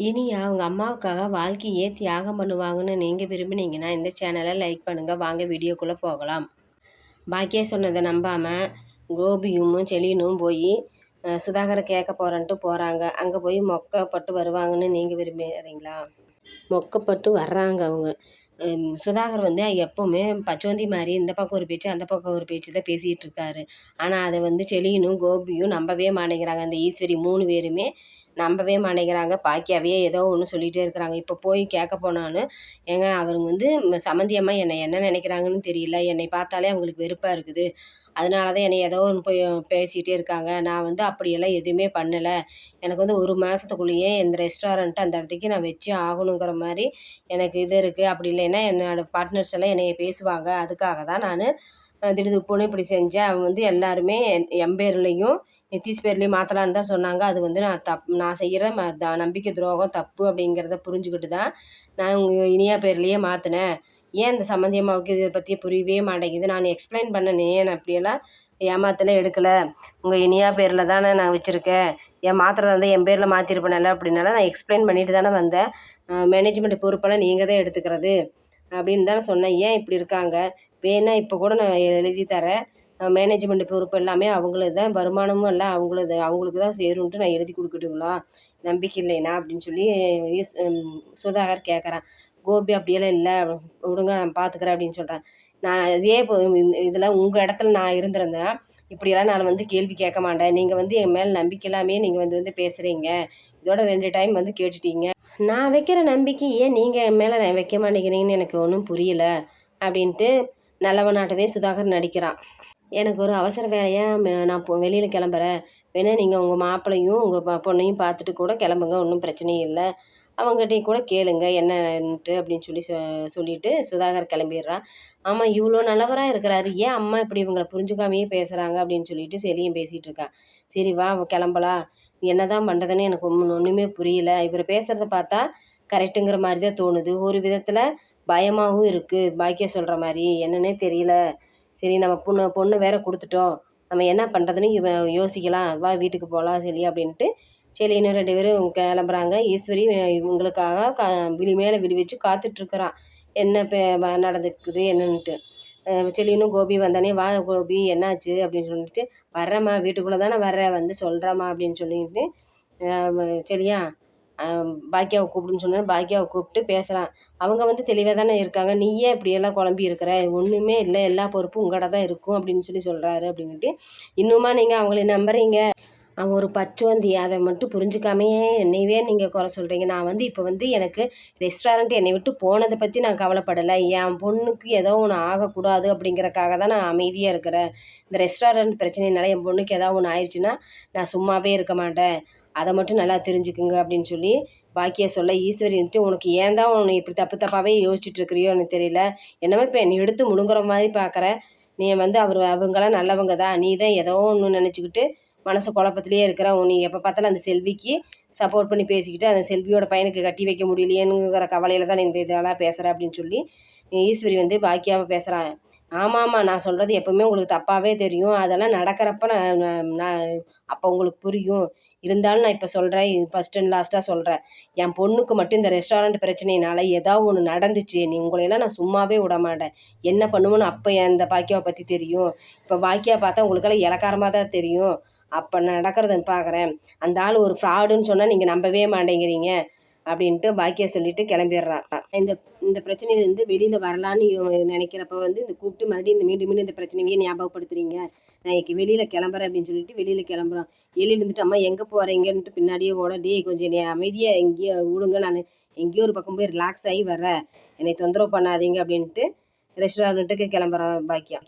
இனி அவங்க அம்மாவுக்காக வாழ்க்கையே தியாகம் பண்ணுவாங்கன்னு நீங்கள் விரும்பினீங்கன்னா இந்த சேனலை லைக் பண்ணுங்கள். வாங்க வீடியோக்குள்ளே போகலாம். பாக்கியா சொன்னதை நம்பாமல் கோபியும் செலினும் போய் சுதாகரை கேட்க போகிறேன்ட்டு போகிறாங்க. அங்கே போய் மொக்கப்பட்டு வருவாங்கன்னு நீங்கள் விரும்புகிறீங்களா? மொக்கப்பட்டு வர்றாங்க அவங்க. சுதாகர் எப்போவுமே பச்சோந்தி மாதிரி இந்த பக்கம் ஒரு பேச்சு அந்த பக்கம் ஒரு பேச்சு தான் பேசிகிட்டு இருக்காரு. ஆனால் அதை செலினும் கோபியும் நம்பவே மாட்டேங்கிறாங்க. அந்த ஈஸ்வரி 3 பேருமே நம்பவே மாட்டேங்கிறாங்க. பாக்கியாவே ஏதோ ஒன்று சொல்லிகிட்டே இருக்கிறாங்க. இப்போ போய் கேட்க போனாலும் ஏங்க அவருங்க சம்மந்தி அம்மா என்னை என்ன நினைக்கிறாங்கன்னு தெரியல, என்னை பார்த்தாலே அவங்களுக்கு வெறுப்பாக இருக்குது, அதனால தான் என்னை ஏதோ ஒன்று போய் பேசிகிட்டே இருக்காங்க. நான் அப்படியெல்லாம் எதுவுமே பண்ணலை. எனக்கு 1 மாதத்துக்குள்ளேயே இந்த ரெஸ்டாரண்ட்டு அந்த இடத்துக்கு நான் வச்சு ஆகணுங்கிற மாதிரி எனக்கு இது இருக்குது. அப்படி இல்லைன்னா என்னோடய பார்ட்னர்ஸ் எல்லாம் என்னைய பேசுவாங்க. அதுக்காக தான் நான் திடுதிப்புன்னு இப்படி செஞ்சேன். அவங்க எல்லாருமே என் பேர்லேயும் நிதிஷ் பேர்லேயும் மாற்றலான்னு தான் சொன்னாங்க. அது நான் செய்கிற நம்பிக்கை துரோகம் தப்பு அப்படிங்கிறத புரிஞ்சுக்கிட்டு தான் நான் உங்கள் இனியா பேர்லேயே மாற்றினேன். ஏன் இந்த சம்மந்தி அம்மாவுக்கு இதை பற்றி புரியவே மாட்டேங்குது. நான் எக்ஸ்பிளைன் பண்ணனே, நான் அப்படியெல்லாம் ஏமாத்தலை எடுக்கலை, உங்கள் இனியா பேரில் தானே நான் வச்சுருக்கேன், என் மாத்திரத்தை வந்து என் பேரில் மாற்றிருப்பேனல்ல அப்படின்னால நான் எக்ஸ்பிளைன் பண்ணிட்டு தானே வந்தேன். மேனேஜ்மெண்ட் பொறுப்பெல்லாம் நீங்கள் தான் எடுத்துக்கிறது அப்படின்னு தானே சொன்னேன். ஏன் இப்படி இருக்காங்க? வேணா இப்போ கூட நான் எழுதி தரேன், மேனேஜ்மெண்ட் பொறுப்பு எல்லாமே அவங்களது தான், வருமானமும் எல்லாம் அவங்களுக்கு தான் சேரும்ன்ட்டு நான் எழுதி கொடுக்கட்டுங்களா? நம்பிக்கை இல்லைனா அப்படின்னு சொல்லி சுதாகர் கேட்குறான். கோபி அப்படியெல்லாம் இல்லை, விடுங்க நான் பார்த்துக்கிறேன் அப்படின்னு சொல்கிறேன். நான் இதே இதில் உங்கள் இடத்துல நான் இருந்திருந்தேன் இப்படியெல்லாம் நான் கேள்வி கேட்க மாட்டேன். நீங்கள் என் மேலே நம்பிக்கை இல்லாமையே நீங்கள் பேசுகிறீங்க. இதோட 2 டைம் கேட்டுட்டீங்க. நான் வைக்கிற நம்பிக்கை ஏன் நீங்கள் என் மேலே வைக்க மாட்டேங்கிறீங்கன்னு எனக்கு ஒன்றும் புரியல அப்படின்ட்டு நல்லவனாட்டவே சுதாகர் நடிக்கிறான். எனக்கு ஒரு அவசர வேலையாக நான் வெளியில் கிளம்புறேன், வேணா நீங்கள் உங்கள் மாப்பிள்ளையும் உங்கள் பொண்ணையும் பார்த்துட்டு கூட கிளம்புங்க, ஒன்றும் பிரச்சனையும் இல்லை, அவங்ககிட்டையும் கூட கேளுங்க என்னன்ட்டு அப்படின்னு சொல்லிட்டு சுதாகர் கிளம்பிடுறான். ஆமாம், இவ்வளோ நல்லவராக இருக்கிறாரு, ஏன் அம்மா இப்படி இவங்களை புரிஞ்சுக்காமையே பேசுகிறாங்க அப்படின்னு சொல்லிட்டு செலியும் பேசிகிட்டு இருக்கான். சரி வா கிளம்பலாம், என்ன தான் பண்ணுறதுன்னு எனக்கு ஒன்றுமே புரியல. இவர் பேசுகிறத பார்த்தா கரெக்டுங்கிற மாதிரி தான் தோணுது, ஒரு விதத்தில் பயமாகவும் இருக்குது. பாக்கியா சொல்கிற மாதிரி என்னன்னே தெரியல. சரி நம்ம பொண்ணு வேற கொடுத்துட்டோம், நம்ம என்ன பண்ணுறதுன்னு யோசிக்கலாம், வா வீட்டுக்கு போகலாம் சரி அப்படின்ட்டு இன்னும் 2 பேரும் கிளம்புறாங்க. ஈஸ்வரி இவங்களுக்காக விழி மேலே விழி வச்சு காத்துட்ருக்குறான், என்ன நடந்துக்குது என்னன்ட்டு. இன்னும் கோபி வந்தானே, வா கோபி என்னாச்சு அப்படின்னு சொல்லிட்டு, வர்றேம்மா வீட்டுக்குள்ளே தானே வர்றேன், சொல்கிறேம்மா அப்படின்னு சொல்லிட்டு சரியா பாக்கியாவை கூப்பிடுன்னு சொன்னேன். பாக்கியாவை கூப்பிட்டு பேசுகிறான். அவங்க தெளிவாக தானே இருக்காங்க, நீ ஏன் இப்படியெல்லாம் குழம்பி இருக்கிற, ஒன்றுமே இல்லை, எல்லா பொறுப்பும் உங்கள்கிட்ட தான் இருக்கும் அப்படின்னு சொல்கிறாரு. அப்படின்ட்டு இன்னுமா நீங்கள் அவங்கள நம்புறீங்க? அவன் ஒரு பச்சோந்தி, அதை மட்டும் புரிஞ்சுக்காமையே என்னையவே நீங்கள் குறை சொல்கிறீங்க. நான் இப்போ எனக்கு ரெஸ்டாரண்ட் என்னை விட்டு போனதை பற்றி நான் கவலைப்படலை, என் பொண்ணுக்கு ஏதோ ஒன்று ஆகக்கூடாது அப்படிங்கிறக்காக தான் நான் அமைதியாக இருக்கிறேன். இந்த ரெஸ்டாரண்ட் பிரச்சனைனால என் பொண்ணுக்கு ஏதாவது ஒன்று ஆயிடுச்சுன்னா நான் சும்மாவே இருக்க மாட்டேன், அதை மட்டும் நல்லா தெரிஞ்சுக்குங்க அப்படின்னு சொல்லி பாக்கியா சொல்ல, ஈஸ்வரி உனக்கு ஏன் தான் உன்னை இப்படி தப்பாகவே யோசிச்சுட்டு இருக்கிறியோ எனக்கு தெரியல, என்னமோ இப்போ என்னை எடுத்து முழுங்குற மாதிரி பார்க்குற, நீ அவங்களாம் நல்லவங்க தான், நீ தான் ஏதோ ஒன்று நினச்சிக்கிட்டு மனசு குழப்பத்திலே இருக்கிற, நீ எப்போ பார்த்தாலும் அந்த செல்விக்கு சப்போர்ட் பண்ணி பேசிக்கிட்டு அந்த செல்வியோட பையனுக்கு கட்டி வைக்க முடியலையேங்கிற கவலையில் தான் இந்த இதெல்லாம் பேசுகிறேன் அப்படின்னு சொல்லி ஈஸ்வரி பாக்கியாவை பேசுகிறான். ஆமாம், நான் சொல்கிறது எப்போவுமே உங்களுக்கு தப்பாகவே தெரியும், அதெல்லாம் நடக்கிறப்ப நான் அப்போ உங்களுக்கு புரியும், இருந்தாலும் நான் இப்போ சொல்கிறேன், ஃபஸ்ட் அண்ட் லாஸ்ட்டாக சொல்கிறேன், என் பொண்ணுக்கு மட்டும் இந்த ரெஸ்டாரண்ட் பிரச்சனையினால ஏதாவது ஒன்று நடந்துச்சு, உங்களையெல்லாம் நான் சும்மாவே விட மாட்டேன், என்ன பண்ணுவோன்னு அப்போ இந்த பாக்கியாவை பற்றி தெரியும், இப்போ பாக்கியா பார்த்தா உங்களுக்கெல்லாம் இலக்காரமாக தான் தெரியும், அப்போ நடக்கிறத பார்க்குறேன், அந்த ஆள் ஒரு ஃப்ராடுன்னு சொன்னால் நீங்கள் நம்பவே மாட்டேங்கிறீங்க அப்படின்ட்டு பாக்கியா சொல்லிட்டு கிளம்பிடுறான். இந்த இந்த பிரச்சனையிலேருந்து வெளியில் வரலான்னு நினைக்கிறப்ப இந்த கூப்பிட்டு மறுபடியும் மீண்டும் இந்த பிரச்சனையே ஞாபகப்படுத்துறீங்க, நான் இன்னைக்கு வெளியில் கிளம்புறேன் அப்படின்னு சொல்லிட்டு வெளியில் கிளம்புறான். வெளியில் இருந்துட்டு அம்மா எங்கே போகிறீங்கன்ட்டு பின்னாடியே ஓட, கொஞ்சம் நீ அமைதியாக எங்கேயோ விடுங்க, நான் எங்கேயோ ஒரு பக்கம் போய் ரிலாக்ஸ் ஆகி வர்றேன், என்னை தொந்தரவு பண்ணாதீங்க அப்படின்ட்டு ரெஸ்டாரண்ட்டுக்கு கிளம்புறான் பாக்கியா.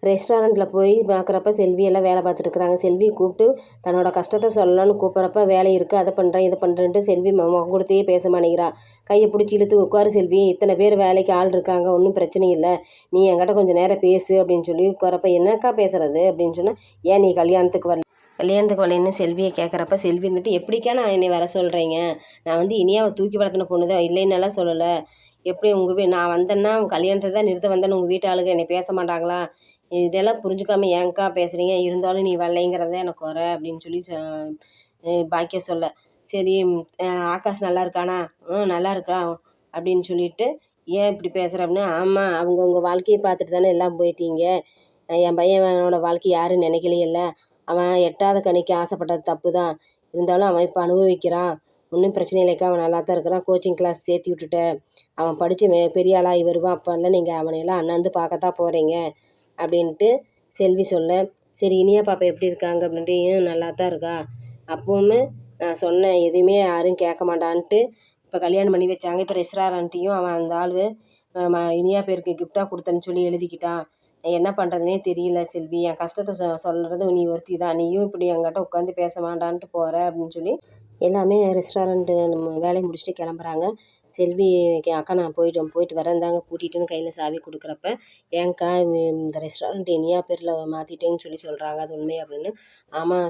ரெஸ்டாரண்ட்டில் போய் பார்க்குறப்ப செல்வியெல்லாம் வேலை பார்த்துட்டுருக்குறாங்க. செல்வியை கூப்பிட்டு தன்னோட கஷ்டத்தை சொல்லலான்னு கூப்பிட்றப்ப வேலை இருக்குது, அதை பண்ணுறேன் இதை பண்ணுறேன்ட்டு செல்வி முகம் கொடுத்தே பேச மாட்டேங்கிறா. கையை பிடிச்சி இழுத்து உட்காரு செல்வி, இத்தனை பேர் வேலைக்கு ஆள் இருக்காங்க, ஒன்றும் பிரச்சனை இல்லை, நீ என்கிட்ட கொஞ்சம் நேரம் பேசு அப்படின்னு சொல்லி உட்காரப்ப, என்னக்கா பேசுகிறது அப்படின்னு சொன்னால், ஏன் நீ கல்யாணத்துக்கு வரலன்னு செல்வியை கேட்குறப்ப செல்வி எப்படிக்கா நான் என்னை வர சொல்கிறீங்க, நான் இனியாவை தூக்கி வளர்த்துன பொண்ணு தான், இல்லைன்னெல்லாம் சொல்லலை, எப்படி நான் வந்தேன்னா கல்யாணத்தை தான் நிறுத்த வந்தேன்னு உங்கள் வீட்டு ஆளுங்க என்னை பேச மாட்டாங்களா, இதெல்லாம் புரிஞ்சுக்காம ஏங்க்கா பேசுகிறீங்க, இருந்தாலும் நீ வரலைங்கிறத எனக்கு குறை அப்படின்னு சொல்லி பாக்கியா சொல்ல, சரி ஆகாஷ் நல்லா இருக்கானா? நல்லா இருக்கா அப்படின்னு சொல்லிட்டு, ஏன் இப்படி பேசுகிற அப்படின்னா, ஆமாம் அவங்கவுங்க வாழ்க்கையை பார்த்துட்டு தானே எல்லாம் போயிட்டீங்க. என் பையனோட வாழ்க்கை யாரும் நினைக்கலையில்ல. அவன் எட்டாத கனிக்கு ஆசைப்பட்டது தப்பு தான். இருந்தாலும் அவன் இப்போ அனுபவிக்கிறான். ஒன்றும் பிரச்சனை இல்லைக்கா, அவன் நல்லா தான் இருக்கிறான். கோச்சிங் கிளாஸ் சேர்த்து விட்டுட்டேன். அவன் படித்து பெரிய ஆளாகி வருவான். அப்போல்லாம் நீங்கள் அவனையெல்லாம் அண்ணாந்து பார்க்கத்தான் போகிறீங்க அப்படின்ட்டு செல்வி சொல்ல, சரி இனியா பாப்பா எப்படி இருக்காங்க அப்படின்ட்டு, நல்லா தான் இருக்கா. அப்போவுமே நான் சொன்னேன் எதுவுமே யாரும் கேட்க மாட்டான்ட்டு. இப்போ கல்யாணம் பண்ணி வச்சாங்க. இப்போ ரெஸ்டாரண்ட்டையும் அவன் அந்த ஆள் இனியா பேருக்கு கிஃப்டாக கொடுத்தேன்னு சொல்லி எழுதிக்கிட்டான். என்ன பண்ணுறதுனே தெரியல செல்வி. என் கஷ்டத்தை சொல்கிறது நீ ஒருத்தி தான். நீயும் இப்படி என்கிட்ட உட்காந்து பேச வேண்டான்ட்டு போகிற அப்படின்னு சொல்லி எல்லாமே ரெஸ்டாரண்ட்டு நம்ம வேலையை முடிச்சுட்டு கிளம்புறாங்க. செல்வி அக்கா நான் போயிட்டு வரேன் தாங்க கூட்டிகிட்டுன்னு கையில் சாவி கொடுக்குறப்ப, ஏங்க்கா இந்த ரெஸ்டாரண்ட் இனியா பேரில் மாற்றிட்டேன்னு சொல்லி சொல்கிறாங்க, அது உண்மை அப்படின்னு. ஆமாம்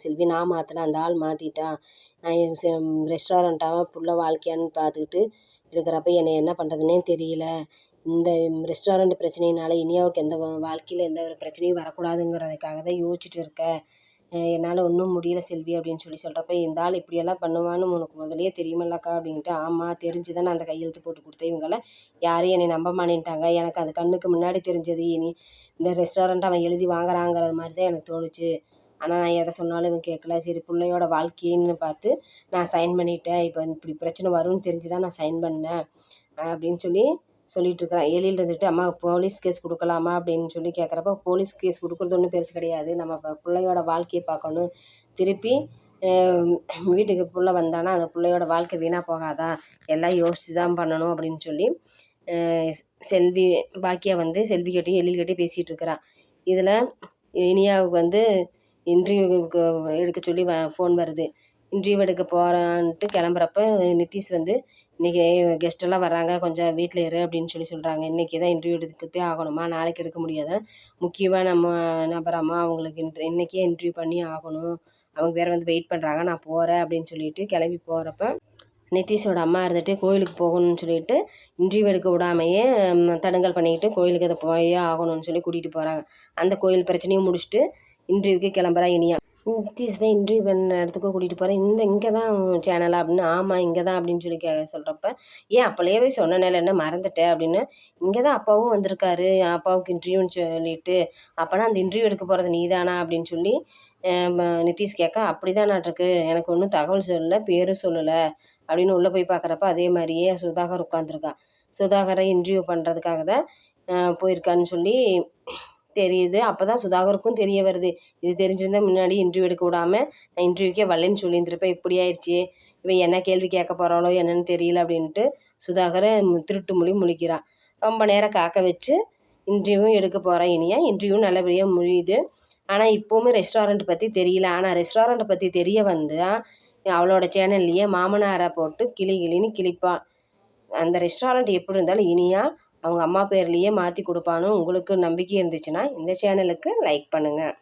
செல்வி நான் மாற்றல, அந்த ஆள் மாற்றிட்டான். நான் ரெஸ்டாரண்ட்டாக புள்ள வாழ்க்கையான்னு பார்த்துக்கிட்டு இருக்கிறப்ப என்னை என்ன பண்ணுறதுனே தெரியல. இந்த ரெஸ்டாரண்ட் பிரச்சனையினால இனியாவுக்கு எந்த வாழ்க்கையில் எந்த ஒரு பிரச்சனையும் வரக்கூடாதுங்கிறதுக்காக தான் யோசிச்சுட்டு இருக்கேன். என்னால் ஒன்றும் முடியல செல்வி அப்படின்னு சொல்லி சொல்கிறப்ப, இந்த ஆள் இப்படியெல்லாம் பண்ணுவான்னு உனக்கு முதலையே தெரியுமில்லக்கா அப்படின்ட்டு. ஆமாம் தெரிஞ்சு தான் நான் அந்த கையெழுத்து போட்டு கொடுத்தேன். இவங்கெல்லாம் யாரும் என்னை நம்ப மாட்டேன்ட்டாங்க. எனக்கு அது கண்ணுக்கு முன்னாடி தெரிஞ்சது. இனி இந்த ரெஸ்டாரண்ட் அவன் எழுதி வாங்குறாங்கிறது மாதிரி தான் எனக்கு தோணுச்சு. ஆனால் நான் எதை சொன்னாலும் இவன் கேட்கல. சரி பிள்ளையோட வாழ்க்கைன்னு பார்த்து நான் சைன் பண்ணிட்டேன். இப்போ இப்படி பிரச்சனை வரும்னு தெரிஞ்சு தான் நான் சைன் பண்ணேன் அப்படின்னு சொல்லிகிட்ருக்குறான். எழில் இருந்துட்டு, அம்மா போலீஸ் கேஸ் கொடுக்கலாமா அப்படின்னு சொல்லி கேட்குறப்ப, போலீஸ் கேஸ் கொடுக்குறது ஒன்றும் பெருசு கிடையாது. நம்ம பிள்ளையோட வாழ்க்கையை பார்க்கணும். திருப்பி வீட்டுக்கு புள்ள வந்தானா அந்த பிள்ளையோட வாழ்க்கை வீணாக போகாதா, எல்லாம் யோசித்து தான் பண்ணணும் அப்படின்னு சொல்லி செல்வி பாக்கியா செல்விக்கிட்டையும் எழில்கிட்டையும் பேசிகிட்டு இருக்கிறான். இதில் இனியாவுக்கு இன்டர்வியூக்கு எடுக்க சொல்லி ஃபோன் வருது. இன்டர்வியூ எடுக்க போகிறான்ட்டு கிளம்புறப்ப நிதிஷ் இன்றைக்கி கெஸ்ட்டெல்லாம் வர்றாங்க, கொஞ்சம் வீட்டில் இரு அப்படின்னு சொல்கிறாங்க. இன்றைக்கி தான் இன்டர்வியூ எடுத்துக்கிட்டே ஆகணுமா, நாளைக்கு எடுக்க முடியாதா, முக்கியமாக நம்ம நபராம்மா, அவங்களுக்கு இன்றைக்கே இன்டர்வியூ பண்ணி ஆகணும், அவங்க வேறு வெயிட் பண்ணுறாங்க, நான் போகிறேன் அப்படின்னு சொல்லிட்டு கிளம்பி போகிறப்ப நிதிஷோட அம்மா இருந்துட்டு கோயிலுக்கு போகணும்னு சொல்லிட்டு இன்டர்வியூ எடுக்க விடாமையே தடங்கல் பண்ணிக்கிட்டு கோயிலுக்கு அதை போயே ஆகணும்னு சொல்லி கூட்டிகிட்டு போகிறாங்க. அந்த கோயில் பிரச்சனையும் முடிச்சுட்டு இன்டர்வியூக்கு கிளம்புறா இனியா. நிதிஷ் தான் இன்டர்வியூ பண்ண இடத்துக்கு கூட்டிகிட்டு போகிறேன். இங்கே தான் சேனலா அப்படின்னு. ஆமாம் இங்கே தான் அப்படின்னு சொல்லி சொல்கிறப்ப, ஏன் அப்போலேயே சொன்னேன்ல என்ன மறந்துட்டேன் அப்படின்னு. இங்கே தான் அப்பாவும் வந்திருக்காரு, அப்பாவுக்கு இன்டர்வியூன்னு சொல்லிட்டு. அப்போனா அந்த இன்டர்வியூ எடுக்க போகிறது நீ தானா அப்படின்னு சொல்லி நிதிஷ் கேட்க, அப்படி தான் நாட்டிருக்கு, எனக்கு ஒன்றும் தகவல் சொல்லலை, பேரும் சொல்லலை அப்படின்னு உள்ளே போய் பார்க்குறப்ப அதே மாதிரியே சுதாகர் உட்காந்துருக்கான். சுதாகரை இன்டர்வியூ பண்ணுறதுக்காக தான் போயிருக்கான்னு சொல்லி தெரியுது. அப்போ தான் சுதாகருக்கும் தெரிய வருது, இது தெரிஞ்சிருந்தால் முன்னாடி இன்டர்வியூ எடுக்க விடாமல் நான் இன்டர்வியூக்கே வரலன்னு சொல்லியிருந்திருப்பேன், இப்படி ஆயிடுச்சு, இவன் என்ன கேள்வி கேட்க போகிறாளோ என்னன்னு தெரியல அப்படின்ட்டு சுதாகரை திருட்டு மொழி முழிக்கிறான். ரொம்ப நேரம் காக்க வச்சு இன்டர்வியூவும் எடுக்க போகிறான் இனியா. இன்டர்வியூவும் நல்லபடியாக முடியுது. ஆனால் இப்போவுமே ரெஸ்டாரண்ட் பற்றி தெரியல. ஆனால் ரெஸ்டாரண்ட்டை பற்றி தெரிய அவளோட சேனல்லையே மாமனாரை போட்டு கிளின்னு கிழிப்பான். அந்த ரெஸ்டாரண்ட் எப்படி இருந்தாலும் இனியா அவங்க அம்மா பேர்லேயே மாற்றி கொடுப்பான்னு உங்களுக்கு நம்பிக்கை இருந்துச்சுன்னா இந்த சேனலுக்கு லைக் பண்ணுங்கள்.